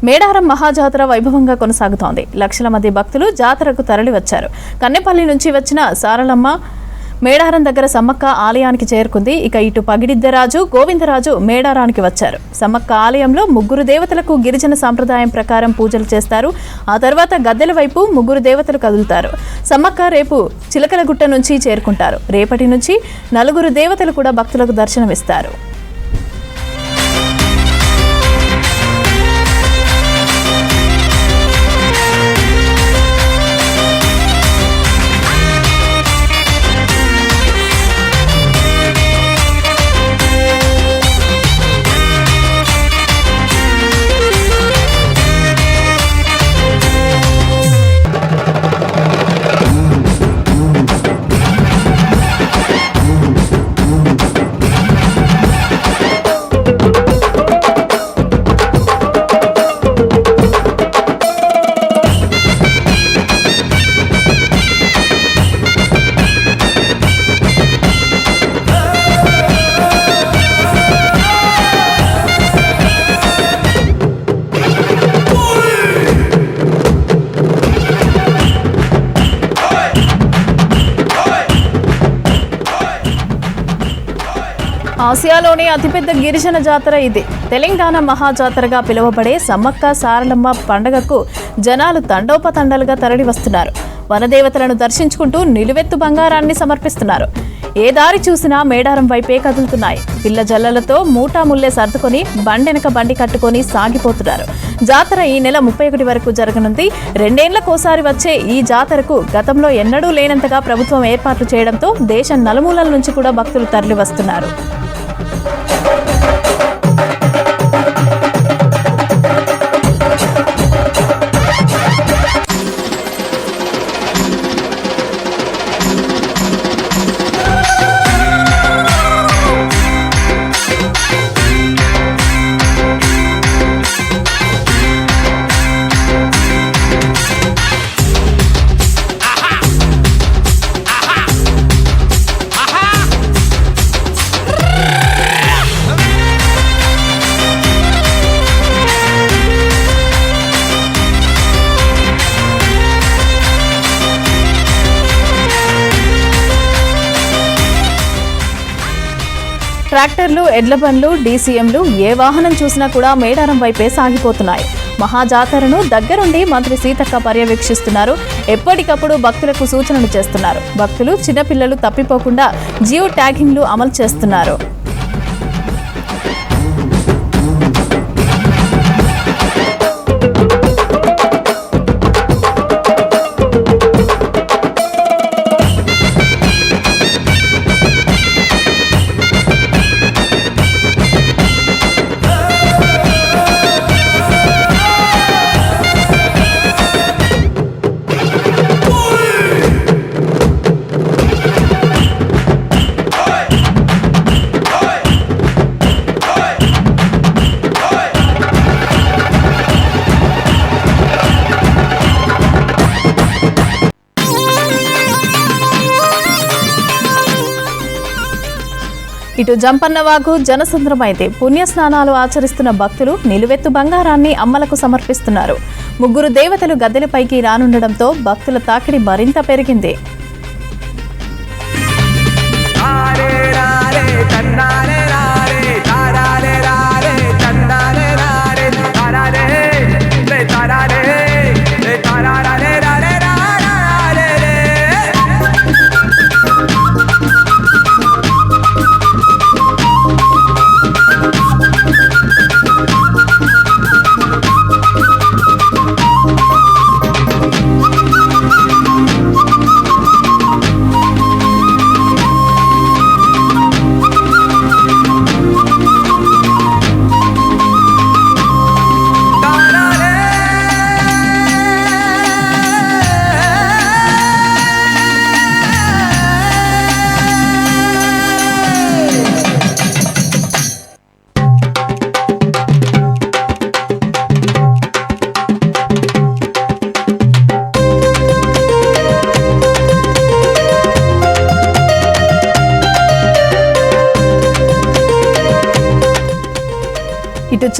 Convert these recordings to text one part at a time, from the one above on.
మేడారం మహాజాతర వైభవంగా కొనసాగుతోంది. లక్షల మంది భక్తులు జాతరకు తరలి వచ్చారు. కన్నెపల్లి నుంచి వచ్చిన సారలమ్మ మేడారం దగ్గర సమ్మక్క ఆలయానికి చేరుకుంది. ఇక ఇటు పగిడిద్దరాజు, గోవిందరాజు మేడారానికి వచ్చారు. సమ్మక్క ఆలయంలో ముగ్గురు దేవతలకు గిరిజన సాంప్రదాయం ప్రకారం పూజలు చేస్తారు. ఆ తర్వాత గద్దెల వైపు ముగ్గురు దేవతలు కదులుతారు. సమ్మక్క రేపు చిలకలగుట్ట నుంచి చేరుకుంటారు. రేపటి నుంచి నలుగురు దేవతలు కూడా భక్తులకు దర్శనమిస్తారు. ఆసియాలోని అతిపెద్ద గిరిజన జాతర ఇది. తెలంగాణ మహాజాతరగా పిలువబడే సమ్మక్క సారలమ్మ పండుగకు జనాలు తండోపతండాలుగా తరలి వస్తున్నారు. వనదేవతలను దర్శించుకుంటూ నిలువెత్తు బంగారాన్ని సమర్పిస్తున్నారు. ఏ దారి చూసినా మేడారం వైపే కదులుతున్నాయి. పిల్ల జల్లలతో మూటా ముల్లె సర్దుకొని బండెనక బండి కట్టుకొని సాగిపోతున్నారు. జాతర ఈ నెల 31 వరకు జరగనుంది. 2 ఏళ్లకోసారి వచ్చే ఈ జాతరకు గతంలో ఎన్నడూ లేనంతగా ప్రభుత్వం ఏర్పాట్లు చేయడంతో దేశం నలుమూలల నుంచి కూడా భక్తులు తరలి వస్తున్నారు. ట్రాక్టర్లు, ఎడ్ల బండ్లు, డీసీఎంలు ఏ వాహనం చూసినా కూడా మేడారం వైపే సాగిపోతున్నాయి. మహాజాతరను దగ్గరుండి మంత్రి సీతక్క పర్యవేక్షిస్తున్నారు. ఎప్పటికప్పుడు భక్తులకు సూచనలు చేస్తున్నారు. భక్తులు, చిన్నపిల్లలు తప్పిపోకుండా జియో ట్యాగింగ్లు అమలు చేస్తున్నారు. ఇటు జంపన్నవాగు జనసంద్రమైతే పుణ్యస్నానాలు ఆచరిస్తున్న భక్తులు నిలువెత్తు బంగారాన్ని అమ్మలకు సమర్పిస్తున్నారు. ముగ్గురు దేవతలు గద్దెలపైకి రానుండడంతో భక్తుల తాకిడి మరింత పెరిగింది.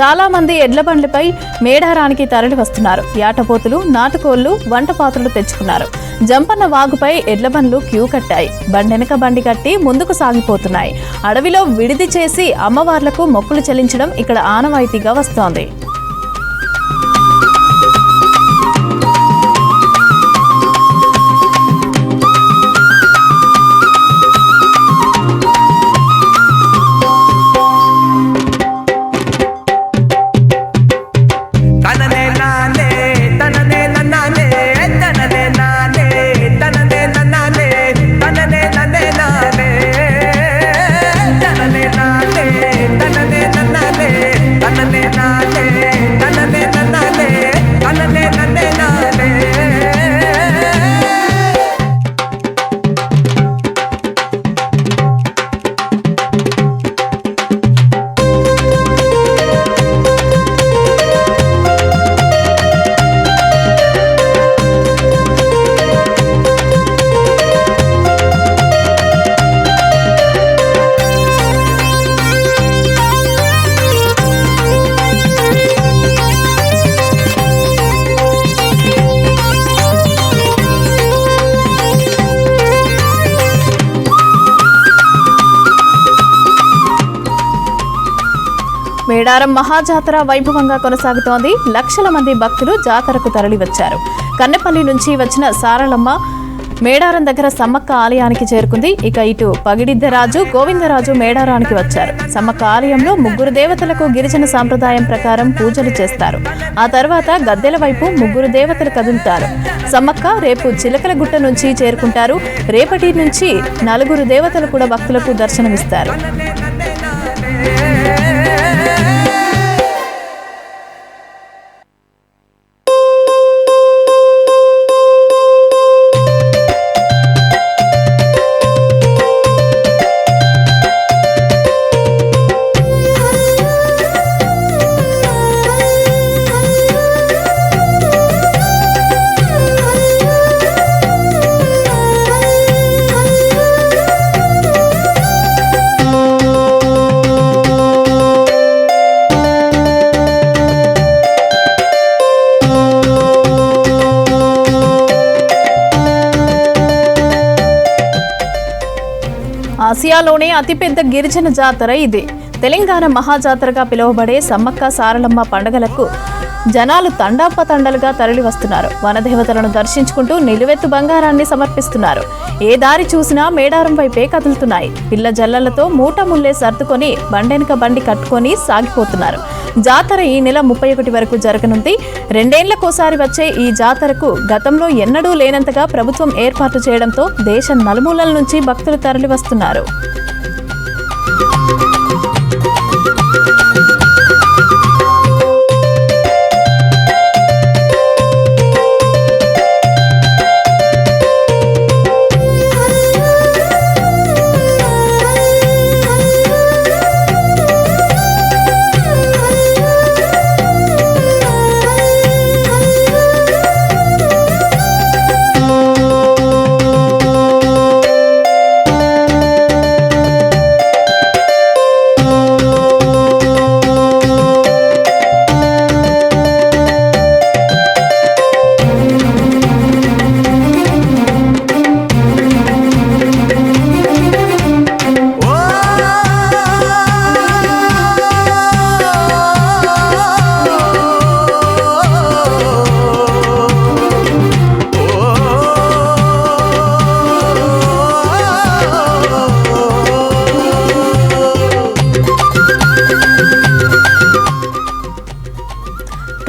చాలా మంది ఎడ్ల బండ్లపై మేడారానికి తరలి వస్తున్నారు. యాటపోతులు, నాటుకోళ్లు, వంట పాత్రలు తెచ్చుకున్నారు. జంపన్న వాగుపై ఎడ్ల బండ్లు క్యూ కట్టాయి. బండెనక బండి కట్టి ముందుకు సాగిపోతున్నాయి. అడవిలో విడిది చేసి అమ్మవార్లకు మొక్కులు చెల్లించడం ఇక్కడ ఆనవాయితీగా వస్తోంది. మేడారం మహాజాతర వైభవంగా కొనసాగుతోంది. లక్షల మంది భక్తులు జాతరకు తరలివచ్చారు. కన్నెపల్లి నుంచి వచ్చిన సారలమ్మ మేడారం దగ్గర సమ్మక్క ఆలయానికి చేరుకుంది. ఇక ఇటు పగిడిద్దరాజు, గోవిందరాజు మేడారానికి వచ్చారు. సమ్మక్క ఆలయంలో ముగ్గురు దేవతలకు గిరిజన సాంప్రదాయం ప్రకారం పూజలు చేస్తారు. ఆ తర్వాత గద్దెల వైపు ముగ్గురు దేవతలు కదులుతారు. సమ్మక్క రేపు చిలకలగుట్ట నుంచి చేరుకుంటారు. రేపటి నుంచి నలుగురు దేవతలు కూడా భక్తులకు దర్శనమిస్తారు. ఆసియాలోనే అతిపెద్ద గిరిజన జాతర ఇది. తెలంగాణ మహాజాతరగా పిలువబడే సమ్మక్క సారలమ్మ పండుగలకు జనాలు తండాపతండలుగా తరలి వస్తున్నారు. వనదేవతలను దర్శించుకుంటూ నిలువెత్తు బంగారాన్ని సమర్పిస్తున్నారు. ఏ దారి చూసినా మేడారం వైపే కదులుతున్నాయి. పిల్ల జల్లలతో మూట ముల్లే సర్దుకొని బండెనక బండి కట్టుకొని సాగిపోతున్నారు. జాతర ఈ నెల 31 వరకు జరగనుంది. 2 ఏళ్లకోసారి వచ్చే ఈ జాతరకు గతంలో ఎన్నడూ లేనంతగా ప్రభుత్వం ఏర్పాటు చేయడంతో దేశం నలుమూలల నుంచి భక్తులు తరలి వస్తున్నారు.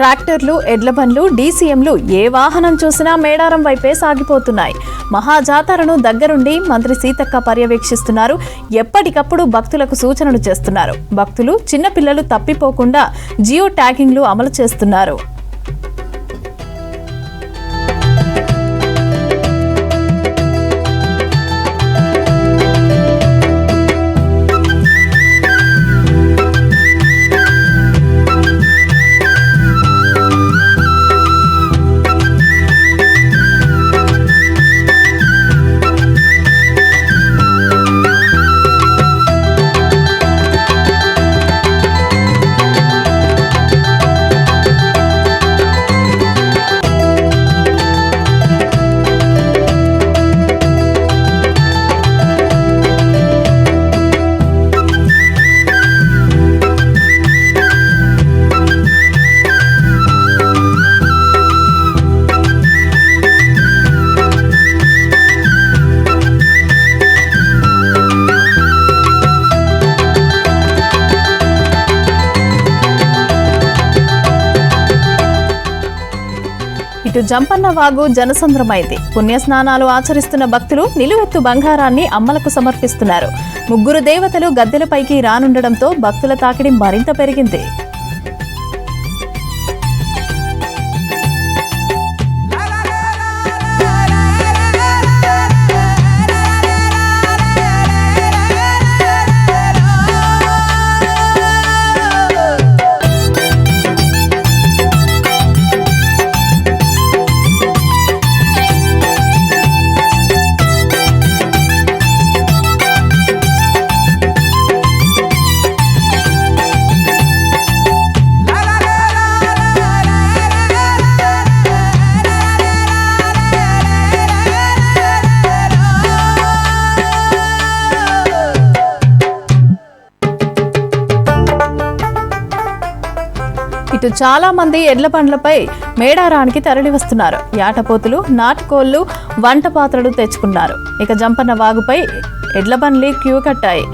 ట్రాక్టర్లు, ఎడ్ల బండ్లు, డీసీఎంలు ఏ వాహనం చూసినా మేడారం వైపే సాగిపోతున్నాయి. మహాజాతరను దగ్గరుండి మంత్రి సీతక్క పర్యవేక్షిస్తున్నారు. ఎప్పటికప్పుడు భక్తులకు సూచనలు చేస్తున్నారు. భక్తులు, చిన్నపిల్లలు తప్పిపోకుండా జియో ట్యాగింగ్లు అమలు చేస్తున్నారు. ఇటు జంపన్న వాగు జనసంద్రమైంది. పుణ్యస్నానాలు ఆచరిస్తున్న భక్తులు నిలువెత్తు బంగారాన్ని అమ్మలకు సమర్పిస్తున్నారు. ముగ్గురు దేవతలు గద్దెలపైకి రానుండడంతో భక్తుల తాకిడి మరింత పెరిగింది. ఇటు చాలా మంది ఎడ్ల బండ్లపై మేడారానికి తరలి వస్తున్నారు. యాటపోతులు, నాటుకోళ్లు, వంట పాత్రలు తెచ్చుకున్నారు. ఇక జంపన్న వాగుపై ఎడ్ల బండ్లు క్యూ కట్టాయి.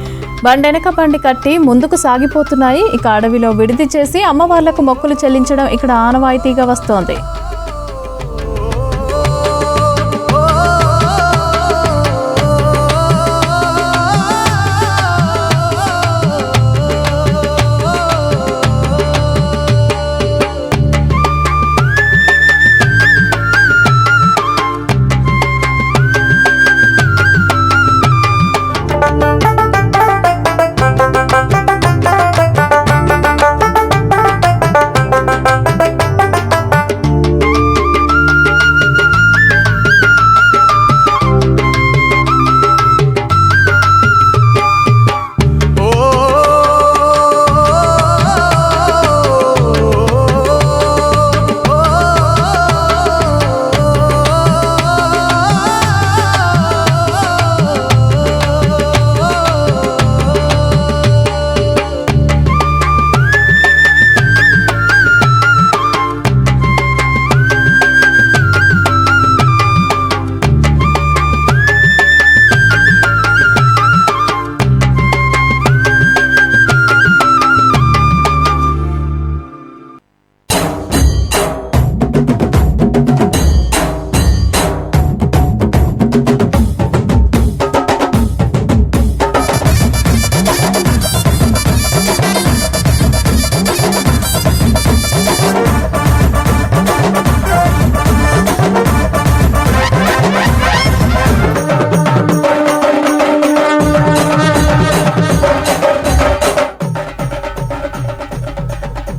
బండెనక బండి కట్టి ముందుకు సాగిపోతున్నాయి. ఇక అడవిలో విడిది చేసి అమ్మవార్లకు మొక్కులు చెల్లించడం ఇక్కడ ఆనవాయితీగా వస్తోంది.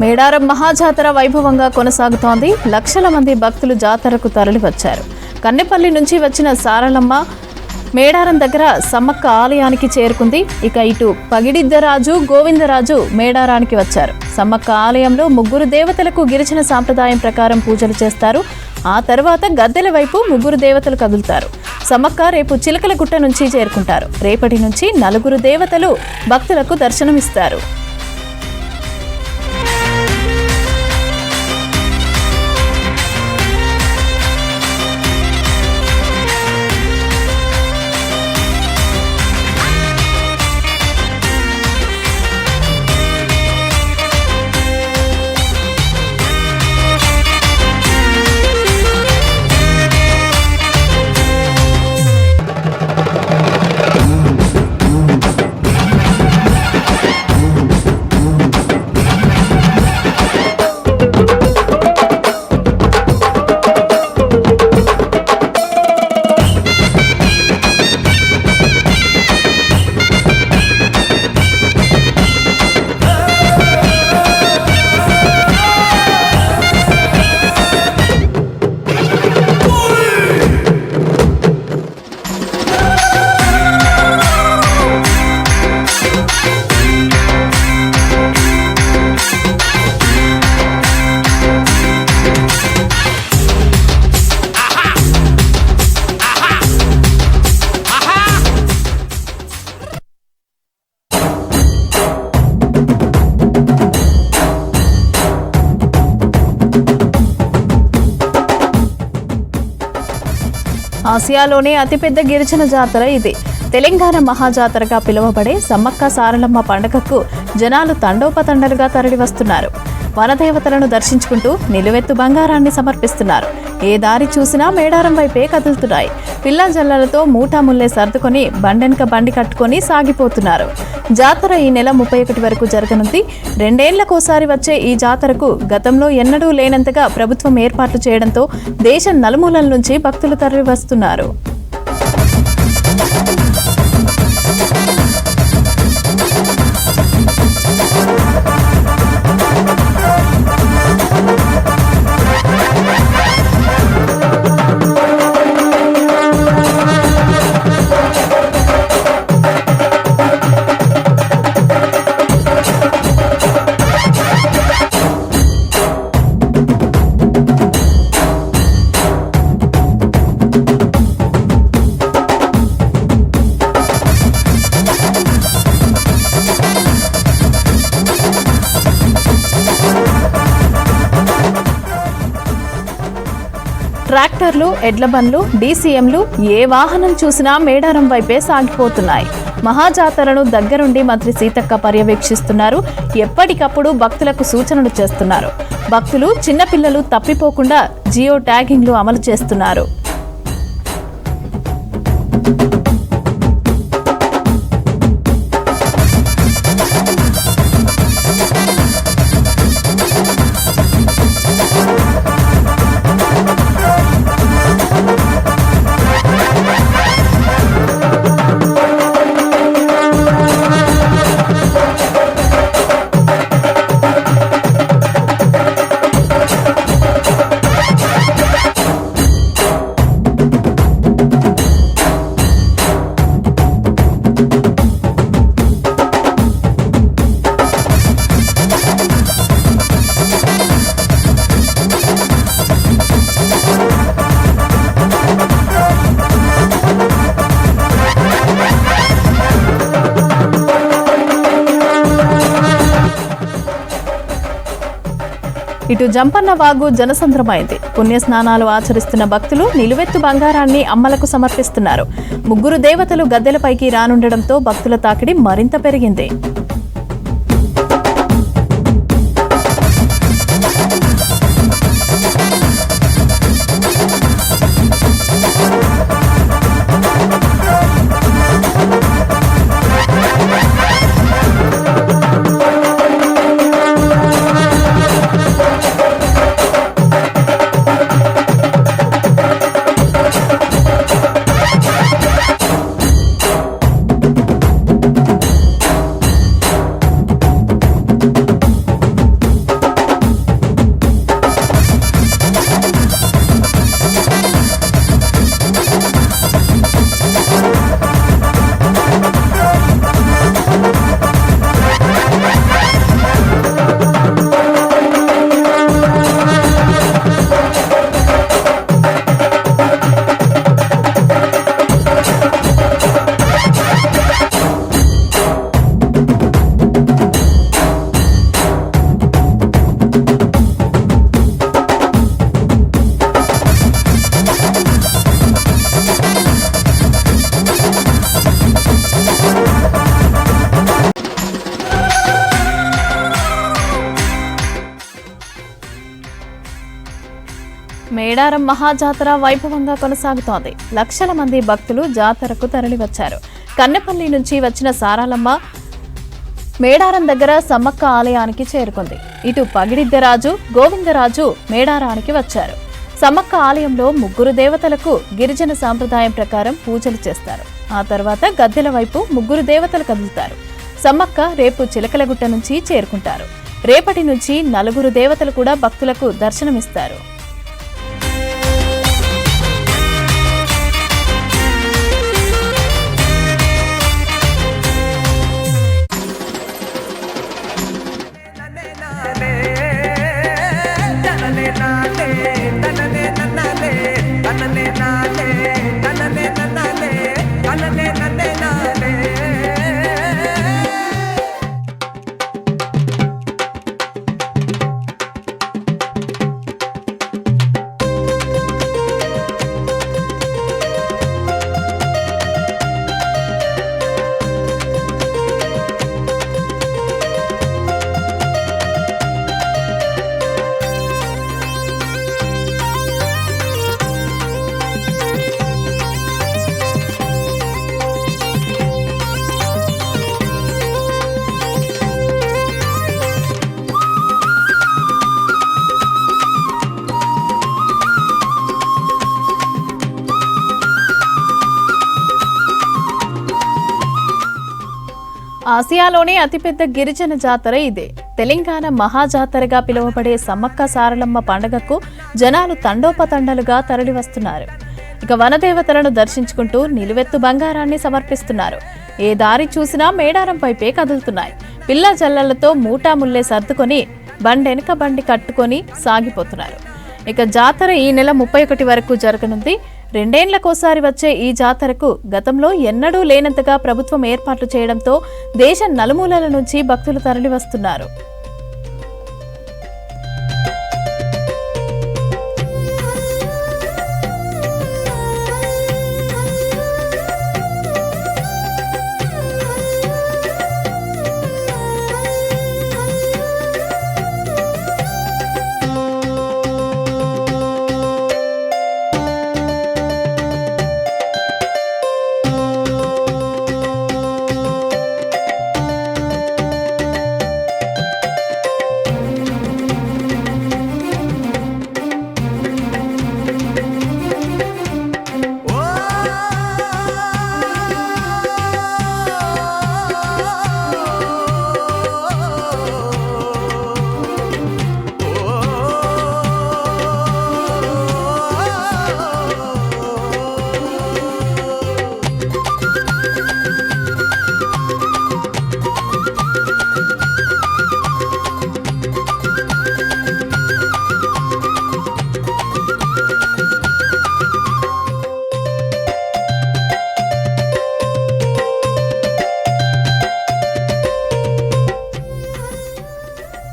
మేడారం మహాజాతర వైభవంగా కొనసాగుతోంది. లక్షల మంది భక్తులు జాతరకు తరలి వచ్చారు. కన్నెపల్లి నుంచి వచ్చిన సారలమ్మ మేడారం దగ్గర సమ్మక్క ఆలయానికి చేరుకుంది. ఇక ఇటు పగిడిద్దరాజు, గోవిందరాజు మేడారానికి వచ్చారు. సమ్మక్క ఆలయంలో ముగ్గురు దేవతలకు గిరిజన సాంప్రదాయం ప్రకారం పూజలు చేస్తారు. ఆ తర్వాత గద్దెల వైపు ముగ్గురు దేవతలు కదులుతారు. సమ్మక్క రేపు చిలకలగుట్ట నుంచి చేరుకుంటారు. రేపటి నుంచి నలుగురు దేవతలు భక్తులకు దర్శనమిస్తారు. ఆసియాలోనే అతిపెద్ద గిరిజన జాతర ఇది. తెలంగాణ మహాజాతరగా పిలువబడే సమ్మక్క సారలమ్మ పండుగకు జనాలు తండోపతండలుగా తరలివస్తున్నారు. వనదేవతలను దర్శించుకుంటూ నిలువెత్తు బంగారాన్ని సమర్పిస్తున్నారు. ఏ దారి చూసినా మేడారం వైపే కదులుతున్నాయి. పిల్ల జల్లలతో మూటాముల్లే సర్దుకొని బండెనక బండి కట్టుకొని సాగిపోతున్నారు. జాతర ఈ నెల 31 వరకు జరగనుంది. 2 ఏళ్లకోసారి వచ్చే ఈ జాతరకు గతంలో ఎన్నడూ లేనంతగా ప్రభుత్వం ఏర్పాట్లు చేయడంతో దేశం నలుమూలల నుంచి భక్తులు తరలివస్తున్నారు. ట్రాక్టర్లు, ఎడ్ల బండ్లు, డీసీఎంలు ఏ వాహనం చూసినా మేడారం వైపే సాగిపోతున్నాయి. మహాజాతరను దగ్గరుండి మంత్రి సీతక్క పర్యవేక్షిస్తున్నారు. ఎప్పటికప్పుడు భక్తులకు సూచనలు చేస్తున్నారు. భక్తులు, చిన్నపిల్లలు తప్పిపోకుండా జియో ట్యాగింగ్లు అమలు చేస్తున్నారు. ఇటు జంపన్న వాగు జనసంద్రమైంది. పుణ్యస్నానాలు ఆచరిస్తున్న భక్తులు నిలువెత్తు బంగారాన్ని అమ్మలకు సమర్పిస్తున్నారు. 3 దేవతలు గద్దెలపైకి రానుండడంతో భక్తుల తాకిడి మరింత పెరిగింది. మేడారం మహాజాతర వైభవంగా కొనసాగుతోంది. లక్షల మంది భక్తులు జాతరకు తరలివచ్చారు. కన్నెపల్లి నుంచి వచ్చిన సారాలమ్మ మేడారం దగ్గర సమ్మక్క ఆలయానికి చేరుకుంది. ఇటు పగిడిద్దరాజు, గోవిందరాజు మేడారానికి వచ్చారు. సమ్మక్క ఆలయంలో 3 దేవతలకు గిరిజన సాంప్రదాయం ప్రకారం పూజలు చేస్తారు. ఆ తర్వాత గద్దెల వైపు 3 దేవతలు కదులుతారు. సమ్మక్క రేపు చిలకలగుట్ట నుంచి చేరుకుంటారు. రేపటి నుంచి 4 దేవతలు కూడా భక్తులకు దర్శనమిస్తారు. ఆసియాలోనే అతిపెద్ద గిరిజన జాతర ఇదే. తెలంగాణ మహాజాతరగా పిలువబడే సమ్మక్క సారలమ్మ పండుగకు జనాలు తండోపతండాలుగా తరలివస్తున్నారు. ఇక వనదేవతలను దర్శించుకుంటూ నిలువెత్తు బంగారాన్ని సమర్పిస్తున్నారు. ఏ దారి చూసినా మేడారం వైపే కదులుతున్నాయి. పిల్ల జల్లలతో మూటాముల్లే సర్దుకొని బండెనక బండి కట్టుకొని సాగిపోతున్నారు. ఇక జాతర ఈ నెల 31 వరకు జరగనుంది. 2 ఏళ్లకోసారి వచ్చే ఈ జాతరకు గతంలో ఎన్నడూ లేనంతగా ప్రభుత్వం ఏర్పాట్లు చేయడంతో దేశం నలుమూలల నుంచి భక్తులు తరలివస్తున్నారు.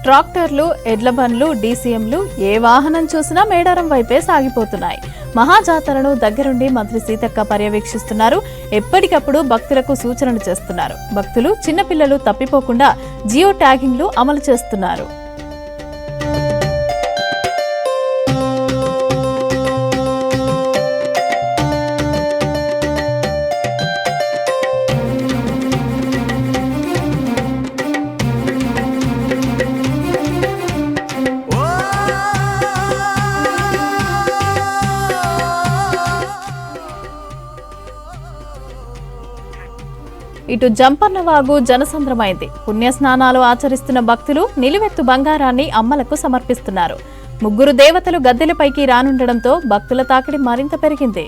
ట్రాక్టర్లు, ఎడ్ల బండ్లు, డీసీఎంలు ఏ వాహనం చూసినా మేడారం వైపే సాగిపోతున్నాయి. మహాజాతరను దగ్గరుండి మంత్రి సీతక్క పర్యవేక్షిస్తున్నారు. ఎప్పటికప్పుడు భక్తులకు సూచనలు చేస్తున్నారు. భక్తులు, చిన్నపిల్లలు తప్పిపోకుండా జియో ట్యాగింగ్లు అమలు చేస్తున్నారు. ఇటు జంపన్నవాగు జనసంద్రమైంది. పుణ్యస్నానాలు ఆచరిస్తున్న భక్తులు నిలువెత్తు బంగారాన్ని అమ్మలకు సమర్పిస్తున్నారు. 3 దేవతలు గద్దెలపైకి రానుండడంతో భక్తుల తాకిడి మరింత పెరిగింది.